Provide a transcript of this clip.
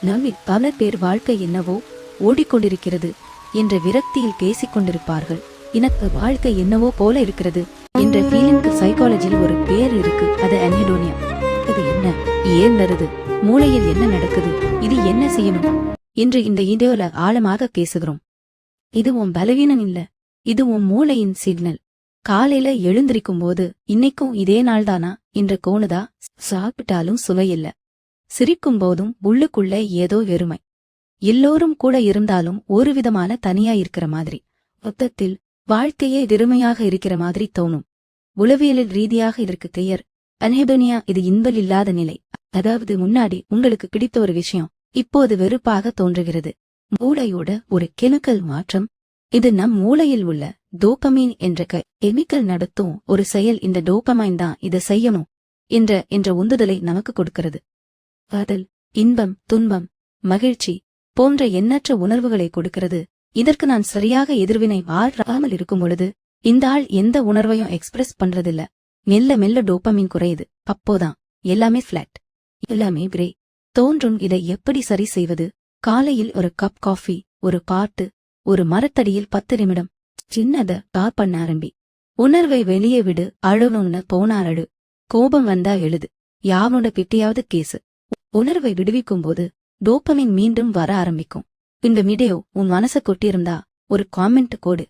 நம்மில் பல பேர் வாழ்க்கை என்னவோ ஓடிக்கொண்டிருக்கிறது என்ற விரக்தியில் பேசிக் கொண்டிருப்பார்கள். எனக்கு வாழ்க்கை என்னவோ போல இருக்கிறது என்ற ஃபீலிங்க்கு சைக்காலஜியில் ஒரு பேர் இருக்கு, அது அன்ஹெடோனியா. இது என்ன, ஏன் வருது, மூளையில் என்ன நடக்குது, இது என்ன செய்யணும் என்று இந்த வீடியோல ஆழமாக பேசுகிறோம். இது உன் பலவீனம் இல்ல, இது உன் மூளையின் சிக்னல். காலையில எழுந்திருக்கும் போது இன்னைக்கும் இதே நாள் தானா என்று கோணுதா? சாப்பிட்டாலும் சுவையில்ல. சிரிக்கும் போதும் உள்ளுக்குள்ள ஏதோ வெறுமை. எல்லோரும் கூட இருந்தாலும் ஒரு விதமான தனியா இருக்கிற மாதிரி. மொத்தத்தில் வாழ்க்கையே வெறுமையாக இருக்கிற மாதிரி தோணும். உளவியலில் ரீதியாக இதற்கு பெயர் அன்ஹெடோனியா. இது இன்பல் இல்லாத நிலை. அதாவது முன்னாடி உங்களுக்கு பிடித்த ஒரு விஷயம் இப்போது வெறுப்பாக தோன்றுகிறது. மூளையோட ஒரு கெமிக்கல் மாற்றம். இது நம் மூளையில் உள்ள டோபமைன் என்ற கெமிக்கல் நடத்தும் ஒரு செயல். இந்த டோபமைன் தான் இதை செய்யணும் என்ற உந்துதலை நமக்கு கொடுக்கிறது. காதல், இன்பம், துன்பம், மகிழ்ச்சி போன்ற எண்ணற்ற உணர்வுகளை கொடுக்கிறது. இதற்கு நான் சரியாக எதிர்வினை ஆறாமல் இருக்கும் பொழுது இந்த ஆள் எந்த உணர்வையும் எக்ஸ்பிரஸ் பண்றதில்ல. மெல்ல மெல்ல டோபமைன் குறையுது. அப்போதான் எல்லாமே பிளாட், எல்லாமே கிரே தோன்றும். இதை எப்படி சரி செய்வது? காலையில் ஒரு கப் காஃபி, ஒரு பாட்டு, ஒரு மரத்தடியில் 10 நிமிடம் சின்னத டாப் பண்ண ஆரம்பி. உணர்வை வெளியே விடு. அழுவணும்னு போனா அழு, கோபம் வந்தா எழுது, யாவனோட கிட்டையாவது கேசு. உணர்வை விடுவிக்கும் போது டோபமைன் மீண்டும் வர ஆரம்பிக்கும். இந்த வீடியோ உன் மனசை கொட்டியிருந்தா ஒரு காமெண்ட் கோடு.